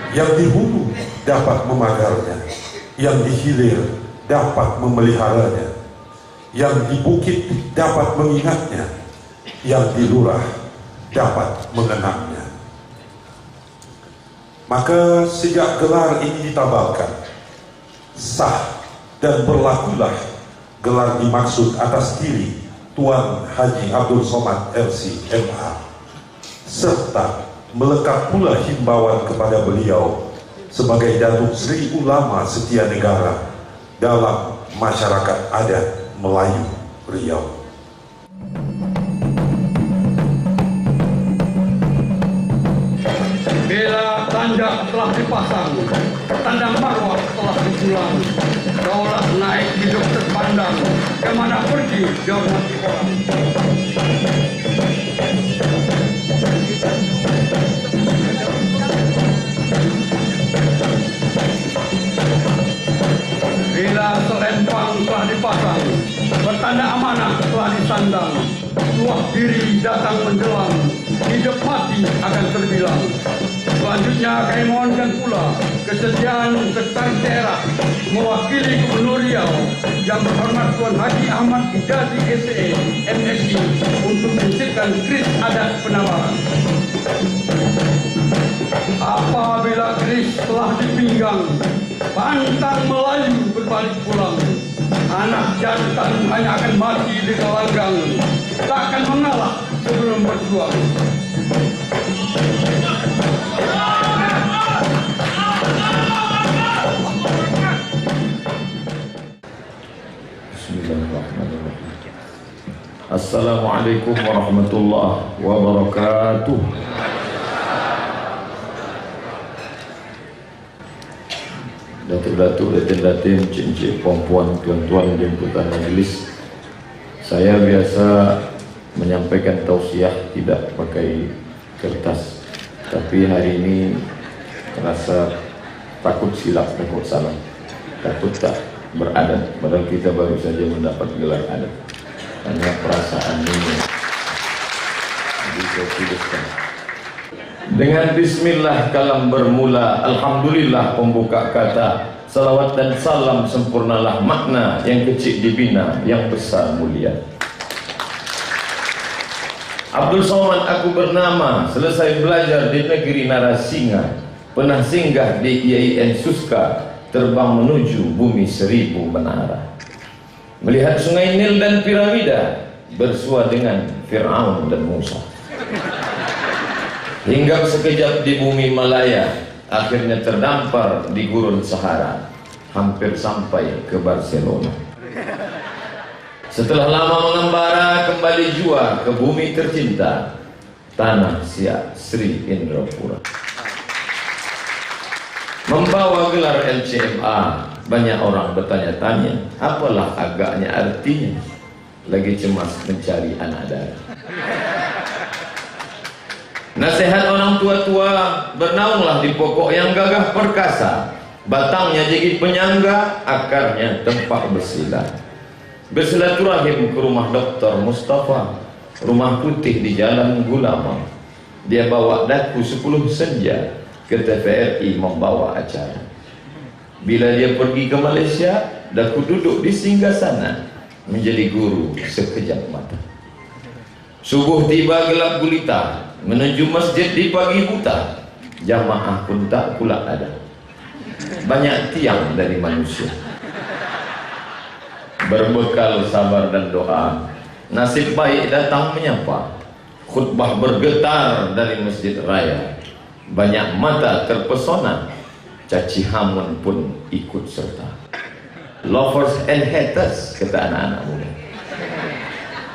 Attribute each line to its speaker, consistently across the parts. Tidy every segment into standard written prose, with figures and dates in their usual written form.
Speaker 1: Yang di hulu dapat memagarnya, yang di hilir dapat memeliharanya, yang di bukit dapat mengingatnya, yang di lurah dapat mengenangnya. Maka sejak gelar ini ditabalkan, sah dan berlakulah gelar dimaksud atas diri Tuan Haji Abdul Somad LC MA, serta melekat pula himbauan kepada beliau sebagai Datuk Seri Ulama Setia Negara dalam masyarakat adat Melayu Riau.
Speaker 2: Bila tanda telah dipasang, tanda marwah telah dijulang, daulah naik hidup terpandang, kemana pergi dihormati orang. Bila selempang telah dipasang, bertanda amanah telah disandang, tuah diri datang menjelang, hidup mati akan terbilang. Selanjutnya kami mohonkan pula kesediaan Sekretaris Daerah mewakili Gubernur Riau yang berhormat Tuan Haji Ahmad Hijazi SE MSI untuk menyisipkan kris adat penabaran. Apabila kris telah dipinggang, pantang Melayu berbalik pulang. Anak jantan hanya akan mati di gelanggang, tak akan mengalah sebelum berjuang.
Speaker 3: Bismillahirrahmanirrahim. Assalamualaikum warahmatullahi wabarakatuh. Datuk-datuk, datin-datin, cik-cik, puan-puan, tuan-tuan, jemputan majelis. Saya biasa menyampaikan tausiah tidak pakai kertas, tapi hari ini terasa takut silap, takut salah, takut tak beradat, padahal kita baru saja mendapat gelar adat. Hanya perasaan ini bisa tuliskan. Dengan bismillah kalam bermula, alhamdulillah pembuka kata, salawat dan salam sempurnalah makna, yang kecil dibina, yang besar mulia. Abdul Somad aku bernama, selesai belajar di negeri Narasinga, pernah singgah di IAIN Suska, terbang menuju bumi 1000 menara, melihat sungai Nil dan piramida, bersua dengan Fir'aun dan Musa, hingga sekejap di bumi Malaya, akhirnya terdampar di gurun Sahara, hampir sampai ke Barcelona. Setelah lama mengembara, kembali jua ke bumi tercinta, tanah Siak Sri Indrapura. Membawa gelar LCMA, banyak orang bertanya-tanya, apalah agaknya artinya? Lagi cemas mencari anak darah. Nasihat orang tua-tua, bernaunglah di pokok yang gagah perkasa, batangnya gigit penyangga, akarnya tempat bersila. Bersilaturahim ke rumah Dr. Mustafa, rumah putih di Jalan Gulama. Dia bawa daku 10 senja ke TVRI membawa acara. Bila dia pergi ke Malaysia, daku duduk di singgasana menjadi guru sekejap mata. Subuh tiba gelap gulita, menuju masjid di pagi buta, jamaah pun tak pula ada. Banyak tiang dari manusia. Berbekal sabar dan doa, nasib baik datang menyapa. Khutbah bergetar dari masjid raya, banyak mata terpesona, caci hamun pun ikut serta. Lovers and haters, kata anak-anak muda.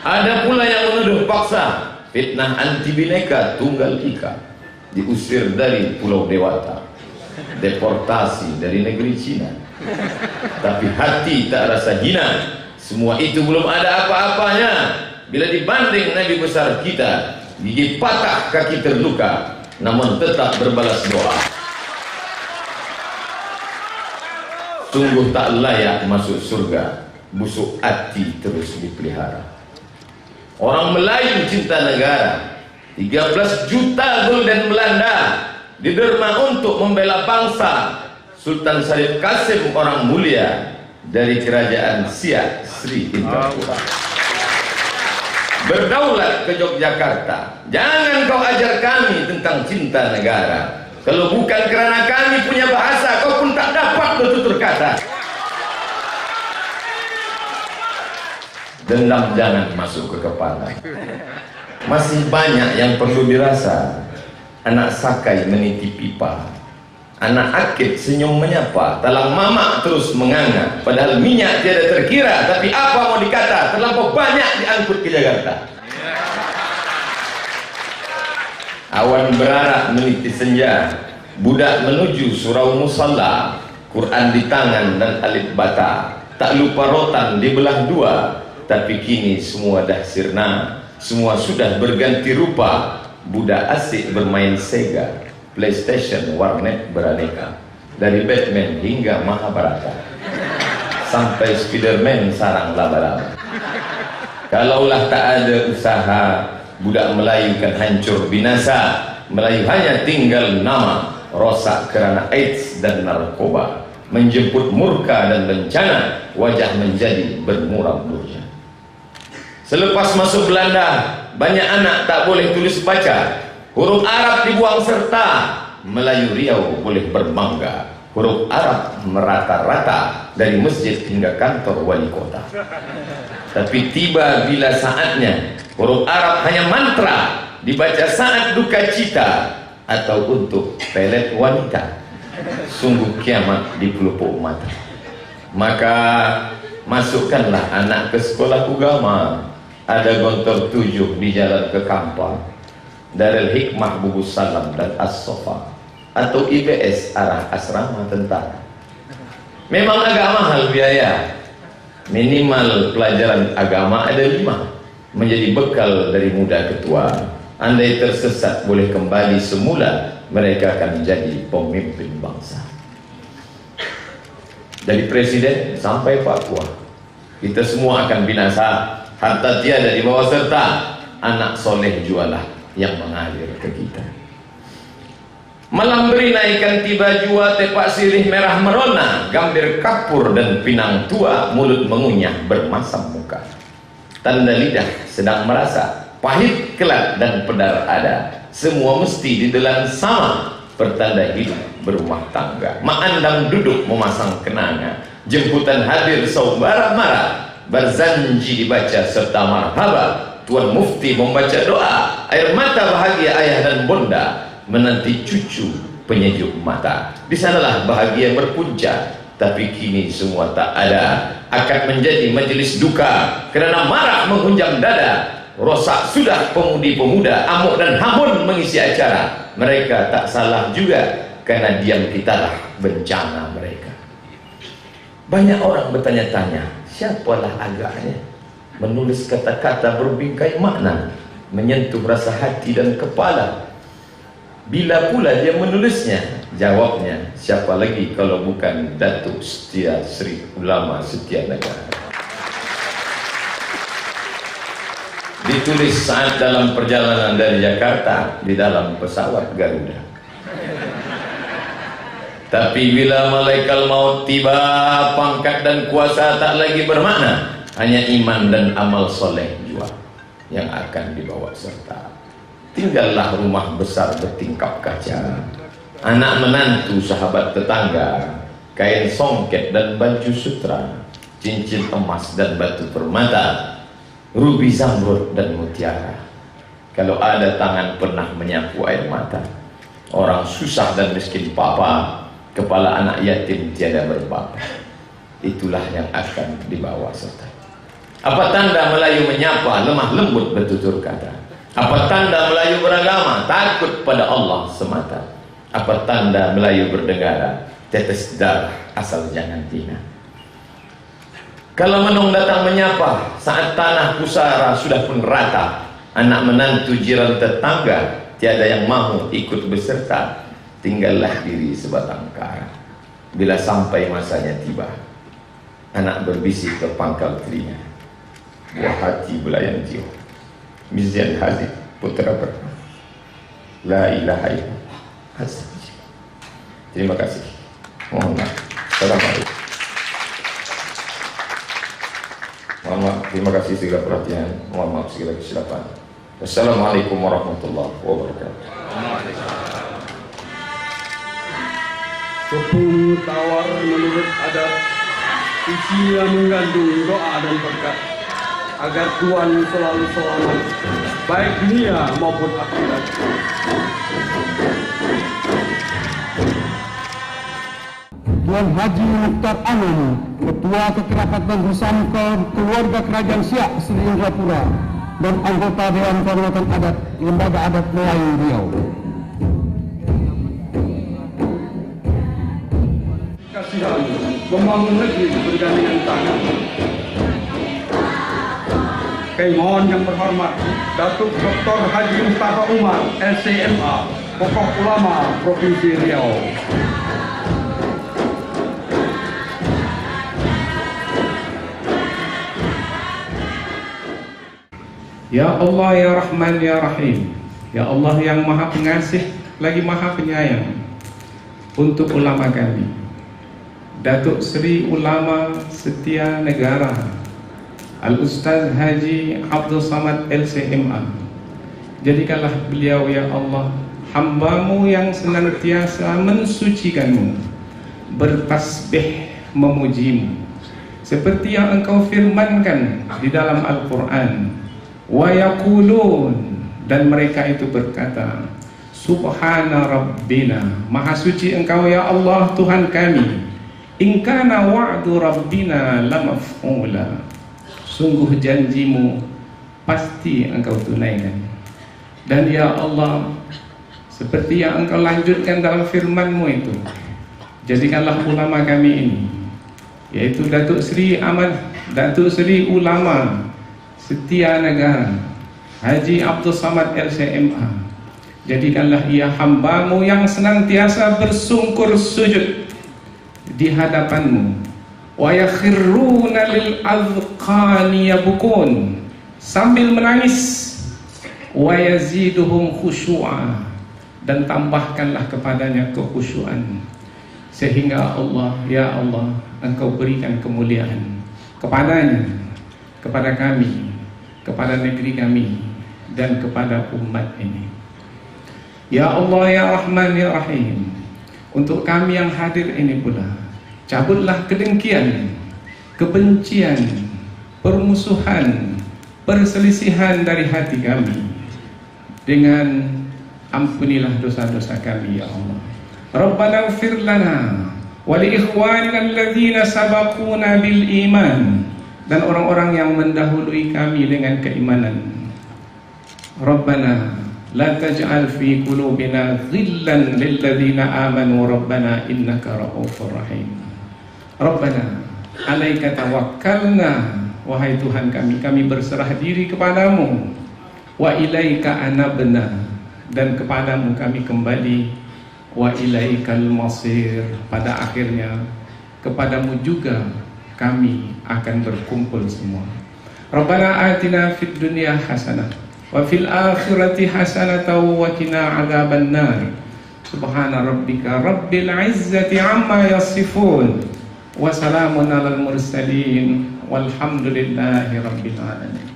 Speaker 3: Ada pula yang menuduh paksa, fitnah anti bineka tunggal ika, diusir dari Pulau Dewata, deportasi dari negeri Cina. Tapi hati tak rasa hina, semua itu belum ada apa-apanya bila dibanding Nabi besar kita, gigi patah kaki terluka, namun tetap berbalas doa. Sungguh tak layak masuk surga, busuk hati terus dipelihara. Orang Melayu cinta negara, 13 juta gulden Belanda diderma untuk membela bangsa. Sultan Syarif Kasim orang mulia dari kerajaan Siak Sri Indrapura berdaulat ke Yogyakarta. Jangan kau ajar kami tentang cinta negara. Kalau bukan kerana kami punya bahasa, kau pun tak dapat bertutur kata. Dendam jangan masuk ke kepala. Masih banyak yang perlu dirasa. Anak sakai meniti pipa, anak akid senyum menyapa, talang mamak terus menganga. Padahal minyak tiada terkira, tapi apa mau dikata, terlampau banyak diangkut ke Jakarta. Awan berarak meniti senja, budak menuju surau musalla, Quran di tangan dan alif bata. Tak lupa rotan dibelah dua, tapi kini semua dah sirna, semua sudah berganti rupa. Budak asik bermain Sega, PlayStation, warnet beraneka. Dari Batman hingga Mahabharata, sampai Spiderman sarang laba-laba. Kalaulah tak ada usaha, budak Melayu kan hancur binasa. Melayu hanya tinggal nama, rosak kerana AIDS dan narkoba. Menjemput murka dan bencana, wajah menjadi bermuram-murja. Selepas masuk Belanda, banyak anak tak boleh tulis baca. Huruf Arab dibuang serta, Melayu Riau boleh berbangga. Huruf Arab merata-rata dari masjid hingga kantor wali kota. Tapi tiba bila saatnya, huruf Arab hanya mantra, dibaca saat duka cita atau untuk pelet wanita. Sungguh kiamat di pelupuk mata. Maka masukkanlah anak ke sekolah agama. Ada gontor 7 di jalan ke Kampar, Darul Hikmah Bubus Salam dan As-Sofa, atau IBS arah asrama tentara. Memang agak mahal biaya. Minimal pelajaran agama ada 5, menjadi bekal dari muda ke tua. Andai tersesat boleh kembali semula, mereka akan jadi pemimpin bangsa. Dari presiden sampai Papua, kita semua akan binasa. Harta tiada dibawa serta, anak soleh jualah yang mengalir ke kita. Malam beri naikkan tiba jua, tepak sirih merah merona, gambir kapur dan pinang tua, mulut mengunyah bermasam muka. Tanda lidah sedang merasa, pahit kelak dan pedar ada, semua mesti didelan sama, pertanda hidup berumah tangga. Mak andam duduk memasang kenanga, jemputan hadir saudara marah, berzanji dibaca serta marhaba. Tuan Mufti membaca doa, air mata bahagia ayah dan bonda, menanti cucu penyejuk mata. Di sanalah bahagia berpunca, tapi kini semua tak ada. Akan menjadi majelis duka kerana marah menghunjam dada. Rosak sudah pemudi-pemuda, amuk dan hamun mengisi acara. Mereka tak salah juga, karena diam kitalah bencana mereka. Banyak orang bertanya-tanya, siapalah agaknya menulis kata-kata berbingkai makna, menyentuh rasa hati dan kepala. Bila pula dia menulisnya? Jawabnya, siapa lagi kalau bukan Datuk Setia Sri Ulama Setia Negara. Ditulis saat dalam perjalanan dari Jakarta di dalam pesawat Garuda. Tapi bila malaikat maut tiba, pangkat dan kuasa tak lagi bermakna, hanya iman dan amal soleh jua yang akan dibawa serta. Tinggallah rumah besar bertingkap kaca, anak menantu sahabat tetangga, kain songket dan baju sutra, cincin emas dan batu permata, rubi zamrud dan mutiara. Kalau ada tangan pernah menyapu air mata, orang susah dan miskin papa, kepala anak yatim tiada berbapa, itulah yang akan dibawa serta. Apa tanda Melayu menyapa, lemah lembut bertutur kata? Apa tanda Melayu beragama, takut pada Allah semata? Apa tanda Melayu bernegara, tetes darah asal jangan hina? Kalau menung datang menyapa, saat tanah pusara sudah pun rata, anak menantu jiran tetangga tiada yang mahu ikut beserta. Tinggallah diri sebatang kara. Bila sampai masanya tiba, anak berbisik ke pangkal telinga, buah hati belayan jiwa, Mizian Hazid putra bernama, la ilaha illallah Terima kasih. Mohon maaf. Assalamualaikum. Mohon maaf. Terima kasih segala perhatian. Mohon maaf segala kesilapan. Assalamualaikum warahmatullahi wabarakatuh.
Speaker 2: Tepung tawar menurut adat isinya mengandung doa dan berkat agar Tuhan selalu selamat baik dunia maupun akhirat.
Speaker 4: Tuan Haji Mukhtar Amin, Ketua Kekerabatan Bersama Keluarga Kerajaan Siak Sri Indrapura dan anggota Dewan Kehormatan Adat Lembaga Adat Melayu Riau.
Speaker 2: Kasihan membangun negeri bergandengan tangan. Kami mohon yang berhormat Datuk Dr. Haji Mustafa Umar, LCMA, Tokoh Ulama Provinsi Riau.
Speaker 5: Ya Allah, Ya Rahman, Ya Rahim. Ya Allah yang Maha Pengasih lagi Maha Penyayang, untuk ulama kami Datuk Seri Ulama Setia Negara Al-Ustaz Haji Abdul Samad LCMA, jadikanlah beliau ya Allah hamba-Mu yang senantiasa mensucikan-Mu, bertasbih memuji-Mu, seperti yang Engkau firmankan di dalam Al-Quran. Wa yaqulun, dan mereka itu berkata, Subhana Rabbina, Maha suci Engkau ya Allah Tuhan kami, in kana wa'du Rabbina lamaf'ula, sungguh janjimu pasti Engkau tunaikan. Dan ya Allah, seperti yang Engkau lanjutkan dalam firman-Mu itu, jadikanlah ulama kami ini, yaitu Datuk Seri Ulama Setia Negara Haji Abdul Samad LCMA, jadikanlah ia hamba-Mu yang senantiasa bersungkur sujud di hadapan-Mu, wa yakhirruna lil azqani yabukun, sambil menangis, wa yaziduhum khusyu'a, dan tambahkanlah kepadanya kekhusyuan, sehingga Allah ya Allah Engkau berikan kemuliaan kepadanya, kepada kami, kepada negeri kami, dan kepada umat ini. Ya Allah, Ya Rahman, Ya Rahim, untuk kami yang hadir ini pula, cabutlah kedengkian, kebencian, permusuhan, perselisihan dari hati kami, dengan ampunilah dosa-dosa kami ya Allah. Rabbana ighfir lana wa li ikhwanina alladhina sabaquna bil iman, dan orang-orang yang mendahului kami dengan keimanan. Rabbana la taj'al fi qulubina ghillan lil ladzina amanu rabbana innaka ra'ufur rahim. Rabbana alaika tawakkalna, wahai Tuhan kami berserah diri kepadamu, wa ilaika anabna, dan kepadamu kami kembali, wa ilaikal masir, pada akhirnya kepadamu juga kami akan berkumpul semua. Rabbana atina fid dunya hasanah wa fil akhirati hasanah wa qina adzabannar. Subhana rabbika rabbil izzati amma yasifun wa salamun alal mursalin walhamdulillahi rabbil alamin.